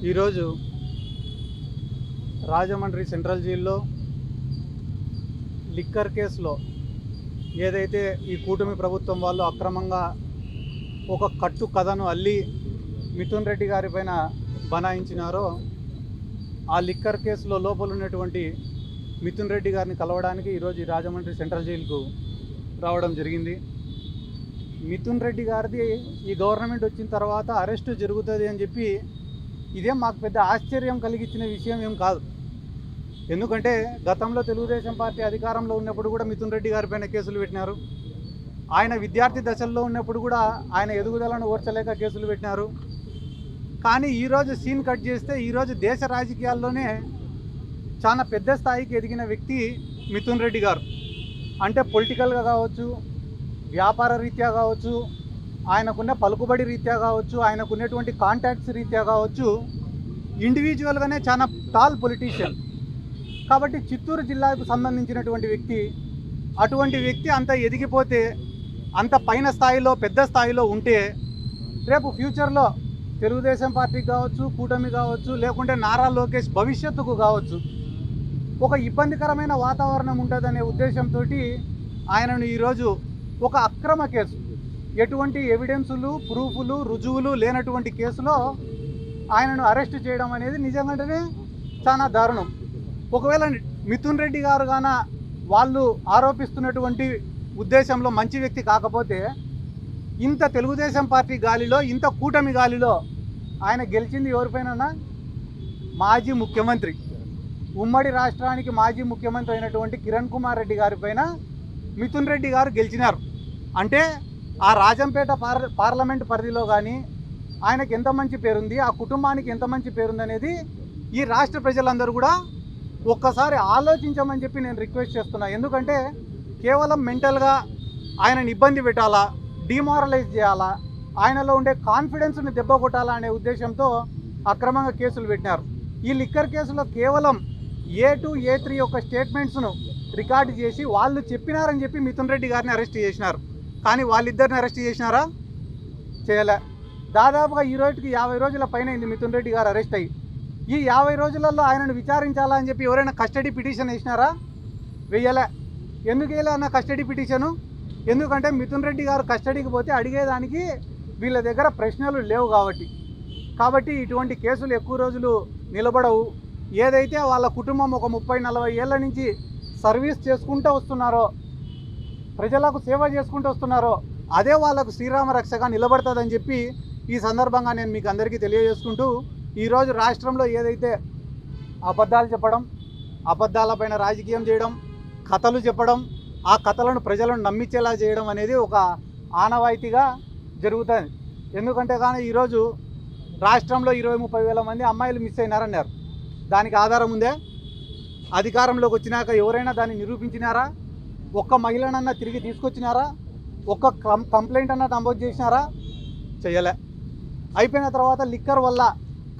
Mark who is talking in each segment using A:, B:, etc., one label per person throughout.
A: ఈరోజు రాజమండ్రి సెంట్రల్ జైల్లో లిక్కర్ కేసులో ఏదైతే ఈ కూటమి ప్రభుత్వం వాళ్ళు అక్రమంగా ఒక కట్టు కథను అల్లి మిథున్ రెడ్డి గారి పైన బనాయించినారో ఆ లిక్కర్ కేసులో లోపల ఉన్నటువంటి మిథున్ రెడ్డి గారిని కలవడానికి ఈరోజు ఈ రాజమండ్రి సెంట్రల్ జైలుకు రావడం జరిగింది. మిథున్ రెడ్డి గారిది ఈ గవర్నమెంట్ వచ్చిన తర్వాత అరెస్టు జరుగుతుంది అని చెప్పి ఇదేం మాకు పెద్ద ఆశ్చర్యం కలిగించిన విషయం ఏం కాదు. ఎందుకంటే గతంలో తెలుగుదేశం పార్టీ అధికారంలో ఉన్నప్పుడు కూడా మిథున్ రెడ్డి గారి పైన కేసులు పెట్టినారు. ఆయన విద్యార్థి దశల్లో ఉన్నప్పుడు కూడా ఆయన ఎదుగుదలను ఓర్చలేక కేసులు పెట్టినారు. కానీ ఈరోజు సీన్ కట్ చేస్తే ఈరోజు దేశ రాజకీయాల్లోనే చాలా పెద్ద స్థాయికి ఎదిగిన వ్యక్తి మిథున్ రెడ్డి గారు. అంటే పొలిటికల్గా కావచ్చు, వ్యాపార రీత్యా కావచ్చు, ఆయనకున్న పలుకుబడి రీత్యా కావచ్చు, ఆయనకున్నటువంటి కాంటాక్ట్స్ రీత్యా కావచ్చు, ఇండివిజువల్గానే చాలా టాల్ పొలిటీషియన్. కాబట్టి చిత్తూరు జిల్లాకు సంబంధించినటువంటి వ్యక్తి, అటువంటి వ్యక్తి అంత ఎదిగిపోతే, అంత పైన స్థాయిలో పెద్ద స్థాయిలో ఉంటే రేపు ఫ్యూచర్లో తెలుగుదేశం పార్టీకి కావచ్చు, కూటమి కావచ్చు, లేకుంటే నారా లోకేష్ భవిష్యత్తుకు కావచ్చు ఒక ఇబ్బందికరమైన వాతావరణం ఉంటుందనే ఉద్దేశంతో ఆయనను ఈరోజు ఒక అక్రమ కేసు, ఎటువంటి ఎవిడెన్సులు, ప్రూఫ్లు, రుజువులు లేనటువంటి కేసులో ఆయనను అరెస్ట్ చేయడం అనేది నిజంగానే చాలా దారుణం. ఒకవేళ మిథున్ రెడ్డి గారు గాన వాళ్ళు ఆరోపిస్తున్నటువంటి ఉద్దేశంలో మంచి వ్యక్తి కాకపోతే ఇంత తెలుగుదేశం పార్టీ గాలిలో, ఇంత కూటమి గాలిలో ఆయన గెలిచింది ఎవరిపైన? మాజీ ముఖ్యమంత్రి, ఉమ్మడి రాష్ట్రానికి మాజీ ముఖ్యమంత్రి అయినటువంటి కిరణ్ కుమార్ రెడ్డి గారి పైన మిథున్ రెడ్డి గారు గెలిచినారు. అంటే ఆ రాజంపేట పార్లమెంట్ పరిధిలో కానీ ఆయనకి ఎంత మంచి పేరుంది, ఆ కుటుంబానికి ఎంత మంచి పేరుంది అనేది ఈ రాష్ట్ర ప్రజలందరూ కూడా ఒక్కసారి ఆలోచించమని చెప్పి నేను రిక్వెస్ట్ చేస్తున్నా. ఎందుకంటే కేవలం మెంటల్గా ఆయనని ఇబ్బంది పెట్టాలా, డిమారలైజ్ చేయాలా, ఆయనలో ఉండే కాన్ఫిడెన్స్ని దెబ్బ కొట్టాలా అనే ఉద్దేశంతో అక్రమంగా కేసులు పెట్టినారు. ఈ లిక్కర్ కేసులో కేవలం A2, A3 యొక్క స్టేట్మెంట్స్ను రికార్డు చేసి వాళ్ళు చెప్పినారని చెప్పి మిథున్ రెడ్డి గారిని అరెస్ట్ చేసినారు. కానీ వాళ్ళిద్దరిని అరెస్ట్ చేసినారా? చేయలే. దాదాపుగా ఈ రోజుకి 50 రోజుల పైన అయింది మిథున్ రెడ్డి గారు అరెస్ట్ అయ్యి. ఈ 50 రోజులలో ఆయనను విచారించాలా అని చెప్పి ఎవరైనా కస్టడీ పిటిషన్ వేసినారా? వేయలే. ఎందుకు వేయలే అన్న కస్టడీ పిటిషను? ఎందుకంటే మిథున్ రెడ్డి గారు కస్టడీకి పోతే అడిగేదానికి వీళ్ళ దగ్గర ప్రశ్నలు లేవు కాబట్టి ఇటువంటి కేసులు ఎక్కువ రోజులు నిలబడవు. ఏదైతే వాళ్ళ కుటుంబం ఒక 30-40 ఏళ్ళ నుంచి సర్వీస్ చేసుకుంటూ వస్తున్నారో, ప్రజలకు సేవ చేసుకుంటూ వస్తున్నారో, అదే వాళ్ళకు శ్రీరామ రక్షగా నిలబడుతుందని చెప్పి ఈ సందర్భంగా నేను మీకు అందరికీ తెలియజేసుకుంటూ, ఈరోజు రాష్ట్రంలో ఏదైతే అబద్ధాలు చెప్పడం, అబద్ధాలపైన రాజకీయం చేయడం, కథలు చెప్పడం, ఆ కథలను ప్రజలను నమ్మించేలా చేయడం అనేది ఒక ఆనవాయితీగా జరుగుతుంది. ఎందుకంటే కానీ ఈరోజు రాష్ట్రంలో 20-30 వేల మంది అమ్మాయిలు మిస్ అయినారన్నారు. దానికి ఆధారం ఉందే? అధికారంలోకి వచ్చినాక ఎవరైనా దాన్ని నిరూపించినారా? ఒక్క మహిళనన్నా తిరిగి తీసుకొచ్చినారా? ఒక్క కంప్లైంట్ అన్నా నమోదు చేసినారా? చేయలే. అయిపోయిన తర్వాత లిక్కర్ వల్ల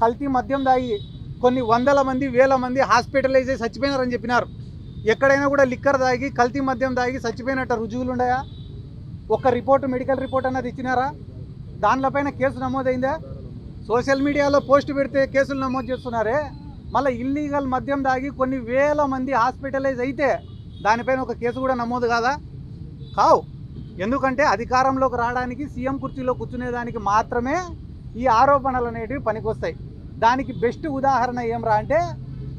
A: కల్తీ మద్యం దాగి కొన్ని వందల మంది, వేల మంది హాస్పిటలైజ్ అయ్యి చచ్చిపోయినారని చెప్పినారు. ఎక్కడైనా కూడా లిక్కర్ దాగి, కల్తీ మద్యం దాగి చచ్చిపోయినట్టు రుజువులు ఉన్నాయా? ఒక్క రిపోర్టు, మెడికల్ రిపోర్ట్ అన్నది ఇచ్చినారా? దానిపైన కేసు నమోదైందా? సోషల్ మీడియాలో పోస్ట్ పెడితే కేసులు నమోదు చేస్తున్నారే. మళ్ళీ ఇల్లీగల్ మద్యం దాగి కొన్ని వేల మంది హాస్పిటలైజ్ అయితే దానిపైన ఒక కేసు కూడా నమోదు కాదా? కావు. ఎందుకంటే అధికారంలోకి రావడానికి, సీఎం కుర్చీలో కూర్చునేదానికి మాత్రమే ఈ ఆరోపణలు అనేటివి పనికొస్తాయి. దానికి బెస్ట్ ఉదాహరణ ఏమరా అంటే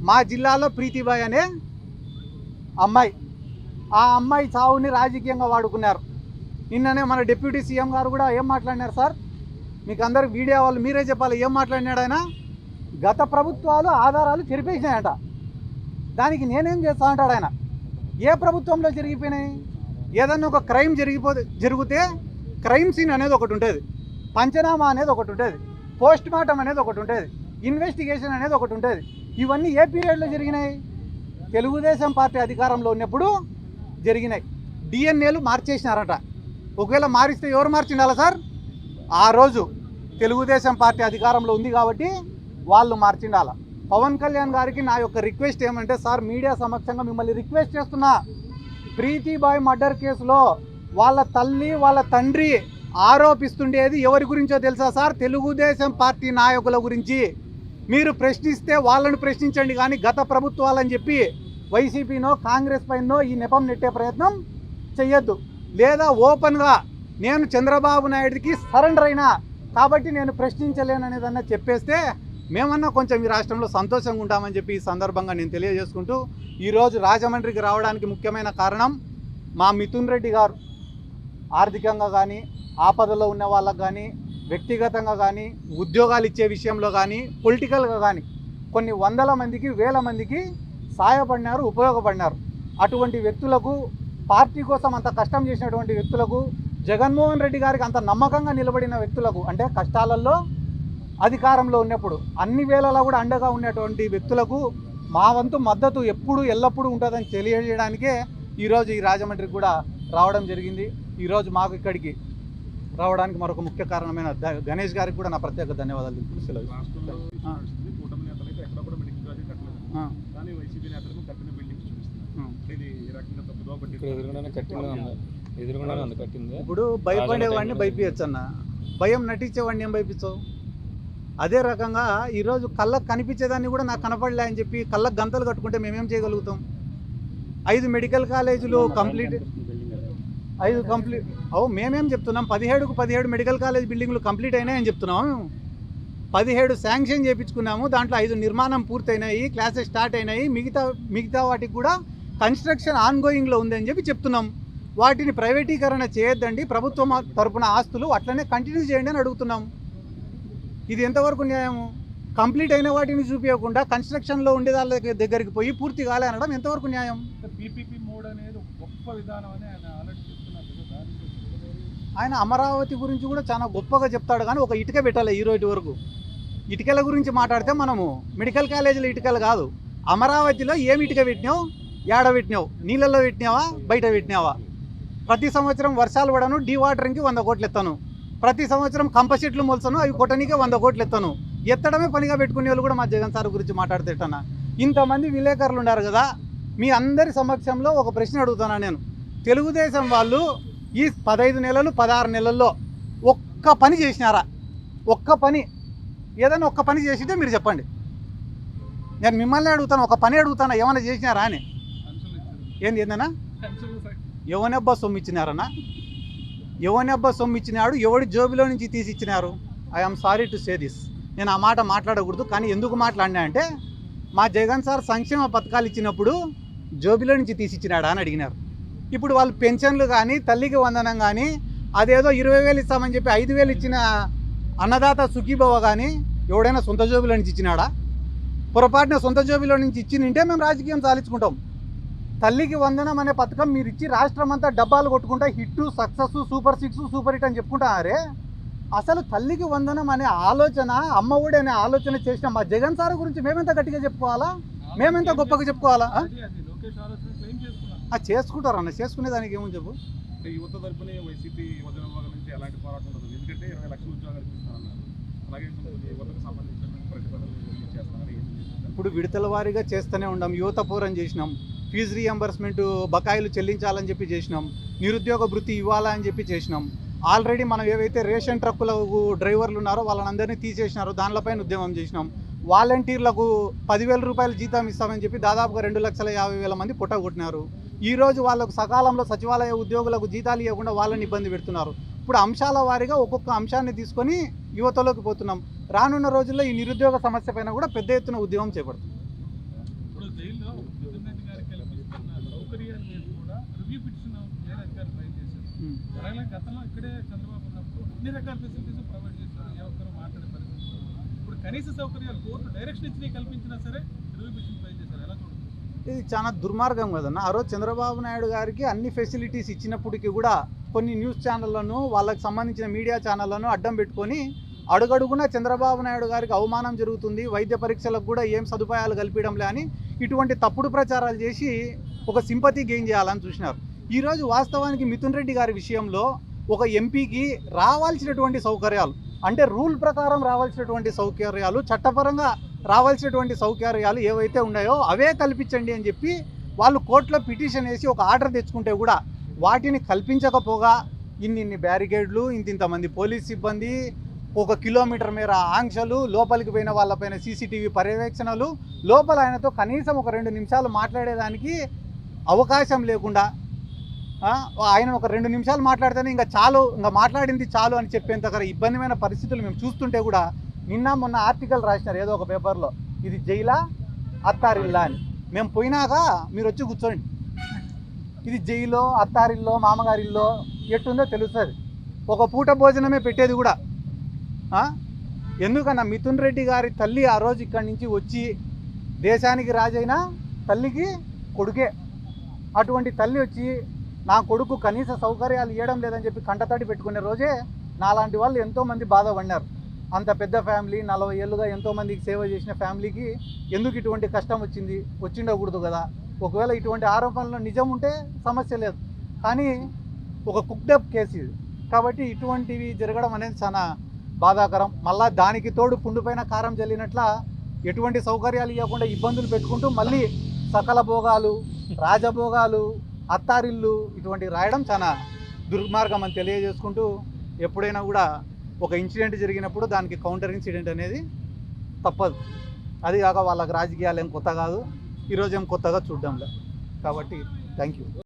A: మా జిల్లాలో ప్రీతిబాయ్ అనే అమ్మాయి, ఆ అమ్మాయి చావుని రాజకీయంగా వాడుకున్నారు. నిన్ననే మన డిప్యూటీ సీఎం గారు కూడా ఏం మాట్లాడినారు సార్? మీకు అందరూ మీడియా వాళ్ళు మీరే చెప్పాలి ఏం మాట్లాడినాడు ఆయన. గత ప్రభుత్వాలు ఆధారాలు చెరిపేసినాయంట, దానికి నేనేం చేస్తా అంటాడు ఆయన. ఏ ప్రభుత్వంలో జరిగిపోయినాయి? ఏదన్నా ఒక క్రైమ్ జరిగితే క్రైమ్ సీన్ అనేది ఒకటి ఉంటుంది, పంచనామా అనేది ఒకటి ఉంటుంది, పోస్ట్ మార్టం అనేది ఒకటి ఉంటుంది, ఇన్వెస్టిగేషన్ అనేది ఒకటి ఉంటుంది. ఇవన్నీ ఏ పీరియడ్లో జరిగినాయి? తెలుగుదేశం పార్టీ అధికారంలో ఉన్నప్పుడు జరిగినాయి. డిఎన్ఏలు మార్చేసినారట. ఒకవేళ మారిస్తే ఎవరు మార్చిండాలా సార్? ఆ రోజు తెలుగుదేశం పార్టీ అధికారంలో ఉంది కాబట్టి వాళ్ళు మార్చిండాల. పవన్ కళ్యాణ్ గారికి నా యొక్క రిక్వెస్ట్ ఏమంటే, సార్ మీడియా సమక్షంగా మిమ్మల్ని రిక్వెస్ట్ చేస్తున్నా, ప్రీతిబాయ్ మర్డర్ కేసులో వాళ్ళ తల్లి, వాళ్ళ తండ్రి ఆరోపిస్తుండేది ఎవరి గురించో తెలుసా సార్? తెలుగుదేశం పార్టీ నాయకుల గురించి. మీరు ప్రశ్నిస్తే వాళ్ళని ప్రశ్నించండి, కానీ గత ప్రభుత్వాలని చెప్పి వైసీపీనో కాంగ్రెస్ పైనో ఈ నెపం నెట్టే ప్రయత్నం చెయ్యొద్దు. లేదా ఓపెన్గా నేను చంద్రబాబు నాయుడికి సరెండర్ అయినా కాబట్టి నేను ప్రశ్నించలేననేదన్నా చెప్పేస్తే మేమన్నా కొంచెం ఈ రాష్ట్రంలో సంతోషంగా ఉంటామని చెప్పి ఈ సందర్భంగా నేను తెలియజేసుకుంటూ, ఈరోజు రాజమండ్రికి రావడానికి ముఖ్యమైన కారణం మా మిథున్ రెడ్డి గారు ఆర్థికంగా కానీ, ఆపదలో ఉన్న వాళ్ళకు కానీ, వ్యక్తిగతంగా కానీ, ఉద్యోగాలు ఇచ్చే విషయంలో కానీ, పొలిటికల్గా కానీ కొన్ని వందల మందికి, వేల మందికి సహాయపడినారు, ఉపయోగపడినారు. అటువంటి వ్యక్తులకు, పార్టీ కోసం అంత కష్టం చేసినటువంటి వ్యక్తులకు, జగన్మోహన్ రెడ్డి గారికి అంత నమ్మకంగా నిలబడిన వ్యక్తులకు, అంటే కష్టాలలో అధికారంలో ఉన్నప్పుడు అన్ని వేళలా కూడా అండగా ఉన్నటువంటి వ్యక్తులకు మా వంతు మద్దతు ఎప్పుడు ఎల్లప్పుడూ ఉంటుందని తెలియజేయడానికే ఈరోజు ఈ రాజమండ్రికి కూడా రావడం జరిగింది. ఈరోజు మాకు ఇక్కడికి రావడానికి మరొక ముఖ్య కారణమైన గణేష్ గారికి కూడా నా ప్రత్యేక ధన్యవాదాలు తెలుపుతున్నాను. ఇప్పుడు భయపడేవాడిని భయపించచ్చు అన్న, భయం నటించేవాడిని ఏం భయపించవు. అదే రకంగా ఈరోజు కళ్ళకు కనిపించేదాన్ని కూడా నాకు కనపడలే అని చెప్పి కళ్ళకు గంతలు కట్టుకుంటే మేమేం చేయగలుగుతాం? 5 మెడికల్ కాలేజీలు కంప్లీట్, 5 కంప్లీట్ మేమేం చెప్తున్నాం? 17 మెడికల్ కాలేజ్ బిల్డింగ్లు కంప్లీట్ అయినాయని చెప్తున్నాము. 17 శాంక్షన్ చేయించుకున్నాము, దాంట్లో 5 నిర్మాణం పూర్తయినాయి, క్లాసెస్ స్టార్ట్ అయినాయి, మిగతా వాటికి కూడా కన్స్ట్రక్షన్ ఆన్గోయింగ్లో ఉందని చెప్పి చెప్తున్నాం. వాటిని ప్రైవేటీకరణ చేయొద్దండి, ప్రభుత్వం తరపున ఆస్తులు అట్లనే కంటిన్యూ చేయండి అని అడుగుతున్నాం. ఇది ఎంతవరకు న్యాయము? కంప్లీట్ అయిన వాటిని చూపించకుండా కన్స్ట్రక్షన్లో ఉండే వాళ్ళ దగ్గరికి పోయి పూర్తి కాలే అనడం ఎంతవరకు న్యాయం?
B: పీపీపీ మోడ్ అనేది గొప్ప విధానం అని ఆయన ఆలోచిస్తున్నారు.
A: ఆయన అమరావతి గురించి కూడా చాలా గొప్పగా చెప్తాడు, కానీ ఒక ఇటుక పెట్టాలి ఈ రోజు వరకు. ఇటుకల గురించి మాట్లాడితే మనము మెడికల్ కాలేజీలో ఇటుకలు కాదు, అమరావతిలో ఏమి ఇటుక పెట్టినావు, ఏడ పెట్టినావు, నీళ్ళల్లో పెట్టినావా, బయట పెట్టినావా? ప్రతి సంవత్సరం వర్షాలు పడను, డీవాటరింగ్కి 100 కోట్లు ఎత్తాను, ప్రతి సంవత్సరం కంప చెట్లు మొలసను, అవి కొట్టనీకే 100 కోట్లు ఎత్తాను. ఎత్తడమే పనిగా పెట్టుకునే వాళ్ళు కూడా మా జగన్ సార్ గురించి మాట్లాడుతేటన్నా. ఇంతమంది విలేకరులు ఉన్నారు కదా, మీ అందరి సమక్షంలో ఒక ప్రశ్న అడుగుతాను నేను. తెలుగుదేశం వాళ్ళు ఈ 15 నెలలు 16 నెలల్లో ఒక్క పని చేసినారా? ఒక్క పని, ఏదైనా ఒక్క పని చేసితే మీరు చెప్పండి. నేను మిమ్మల్ని అడుగుతాను, ఒక పని అడుగుతాను, ఏమైనా చేసినారా అని. ఏంది ఏందన్నా? ఎవనబ్బా సొమ్ము ఇచ్చినారన్నా? ఎవనబ్బా సొమ్ము ఇచ్చినాడు? ఎవడి జోబులో నుంచి తీసి ఇచ్చినారు? I'm sorry to say this. నేను ఆ మాట మాట్లాడకూడదు, కానీ ఎందుకు మాట్లాడినా అంటే మా జగన్ సార్ సంక్షేమ పథకాలు ఇచ్చినప్పుడు జోబులో నుంచి తీసి ఇచ్చినాడా అని అడిగినారు. ఇప్పుడు వాళ్ళు పెన్షన్లు కానీ, తల్లికి వందనం కానీ, అదేదో 20,000 ఇస్తామని చెప్పి 5,000 ఇచ్చిన అన్నదాత సుఖీభవ కానీ ఎవడైనా సొంత జోబులో నుంచి ఇచ్చినాడా? పొరపాటున సొంత జోబులో నుంచి ఇచ్చిందంటే మేము రాజకీయం సాధించుకుంటాం. తల్లికి వందనం అనే పథకం మీరు ఇచ్చి రాష్ట్రం అంతా డబ్బాలు కొట్టుకుంటా hit, success, super 6, super hit అని చెప్పుకుంటారే. అసలు తల్లికి వందనం అనే ఆలోచన, అమ్మఒడి అనే ఆలోచన చేసిన మా జగన్ సార్ గురించి మేమెంత గట్టిగా చెప్పుకోవాలా, మేమెంత గొప్పగా చెప్పుకోవాలా? చేసుకుంటారన్న, చేసుకునే దానికి ఏమని చెప్పు.
B: యువత తరపున వైసీపీ యువజన విభాగం నుంచి ఎలాంటి పోరాటం ఉండదు, ఎందుకంటే 20 లక్షల ఉద్యోగాలు ఇస్తారన్నారు. అలాగే యువతకు సంబంధించిన ప్రతిపాదనలు చేస్తారని.
A: ఇప్పుడు విడతల వారీగా చేస్తూనే ఉన్నాం. యువత పోరం చేసినాం, ఫీజు రీఎంబర్స్మెంట్ బకాయిలు చెల్లించాలని చెప్పి చేసినాం, నిరుద్యోగ భృతి ఇవ్వాలని చెప్పి చేసినాం. ఆల్రెడీ మనం ఏవైతే రేషన్ ట్రక్కులకు డ్రైవర్లు ఉన్నారో వాళ్ళందరినీ తీసేసినారో దానిపైన ఉద్యమం చేసినాం. వాలంటీర్లకు 10,000 రూపాయలు జీతం ఇస్తామని చెప్పి దాదాపుగా 2,50,000 మంది పుట్టగొట్టినారు. ఈరోజు వాళ్ళకు సకాలంలో సచివాలయ ఉద్యోగులకు జీతాలు ఇవ్వకుండా వాళ్ళని ఇబ్బంది పెడుతున్నారు. ఇప్పుడు అంశాల వారీగా ఒక్కొక్క అంశాన్ని తీసుకొని యువతలోకి పోతున్నాం. రానున్న రోజుల్లో ఈ నిరుద్యోగ సమస్య పైన కూడా పెద్ద ఎత్తున ఉద్యమం చేపడుతుంది.
B: గతంలో ఇక్కడే చంద్రబాబు ఉన్నప్పుడు అన్ని రకాల ఫెసిలిటీస్ ప్రొవైడ్ చేస్తారు, ఏ ఒక్కరు మాట్లాడే పరిస్థితి. ఇప్పుడు కనీస సౌకర్యాలు కోర్టు డైరెక్షన్ ఇచ్చి కల్పించినా సరే రివ్యూ పిటిషన్ ఫైల్ చేశారు. ఎలా చూడండి?
A: ఇది చాలా దుర్మార్గం కదన్న. ఆ రోజు చంద్రబాబు నాయుడు గారికి అన్ని ఫెసిలిటీస్ ఇచ్చినప్పటికీ కూడా కొన్ని న్యూస్ ఛానళ్లను, వాళ్ళకి సంబంధించిన మీడియా ఛానళ్లను అడ్డం పెట్టుకొని అడుగడుగునా చంద్రబాబు నాయుడు గారికి అవమానం జరుగుతుంది, వైద్య పరీక్షలకు కూడా ఏం సదుపాయాలు కల్పించడంలే అని ఇటువంటి తప్పుడు ప్రచారాలు చేసి ఒక సింపతి గెయిన్ చేయాలని చూసినారు. ఈరోజు వాస్తవానికి మిథున్ రెడ్డి గారి విషయంలో ఒక ఎంపీకి రావాల్సినటువంటి సౌకర్యాలు, అంటే రూల్ ప్రకారం రావాల్సినటువంటి సౌకర్యాలు, చట్టపరంగా రావాల్సినటువంటి సౌకర్యాలు ఏవైతే ఉన్నాయో అవే కల్పించండి అని చెప్పి వాళ్ళు కోర్టులో పిటిషన్ వేసి ఒక ఆర్డర్ తెచ్చుకుంటే కూడా వాటిని కల్పించకపోగా ఇన్ని బ్యారికేడ్లు, ఇంతమంది పోలీస్ సిబ్బంది, 1 కిలోమీటర్ మేర ఆంక్షలు, లోపలికి పోయిన వాళ్ళపైన సీసీటీవీ పర్యవేక్షణలు, లోపల ఆయనతో కనీసం ఒక 2 నిమిషాలు మాట్లాడేదానికి అవకాశం లేకుండా ఆయన ఒక 2 నిమిషాలు మాట్లాడితేనే ఇంకా మాట్లాడింది చాలు అని చెప్పేంత ఇబ్బందిమైన పరిస్థితులు మేము చూస్తుంటే కూడా నిన్న మొన్న ఆర్టికల్ రాసినారు ఏదో ఒక పేపర్లో, ఇది జైలా అత్తారిల్లా అని. మేము పోయినాక మీరు వచ్చి కూర్చోండి, ఇది జైలో అత్తారిల్లో మామగారిల్లో ఎట్టుందో తెలుస్తుంది. ఒక పూట భోజనమే పెట్టేది కూడా. ఎందుకన్నా మిథున్ రెడ్డి గారి తల్లి ఆ రోజు ఇక్కడి నుంచి వచ్చి దేశానికి రాజైన తల్లికి కొడుకే. అటువంటి తల్లి వచ్చి నా కొడుకు కనీస సౌకర్యాలు ఇవ్వడం లేదని చెప్పి కంటతడి పెట్టుకునే రోజే నాలాంటి వాళ్ళు ఎంతోమంది బాధపడినారు. అంత పెద్ద ఫ్యామిలీ, 40 ఏళ్ళుగా ఎంతోమందికి సేవ చేసిన ఫ్యామిలీకి ఎందుకు ఇటువంటి కష్టం వచ్చిండకూడదు కదా. ఒకవేళ ఇటువంటి ఆరోపణలు నిజం ఉంటే సమస్య లేదు, కానీ ఒక కుక్డప్ కేసు ఇది కాబట్టి ఇటువంటివి జరగడం అనేది చాలా బాధాకరం. మళ్ళీ దానికి తోడు పుండుపైన కారం జల్లినట్ల ఎటువంటి సౌకర్యాలు ఇవ్వకుండా ఇబ్బందులు పెట్టుకుంటూ మళ్ళీ సకల భోగాలు, రాజభోగాలు, అత్తారిల్లు ఇటువంటివి రాయడం చాలా దుర్మార్గం అని తెలియజేసుకుంటూ, ఎప్పుడైనా కూడా ఒక ఇన్సిడెంట్ జరిగినప్పుడు దానికి కౌంటర్ ఇన్సిడెంట్ అనేది తప్పదు. అది కాక వాళ్ళకి రాజకీయాలు ఏం కొత్త కాదు, ఈరోజు ఏం కొత్తగా చూడడం లేదు. కాబట్టి థ్యాంక్ యూ.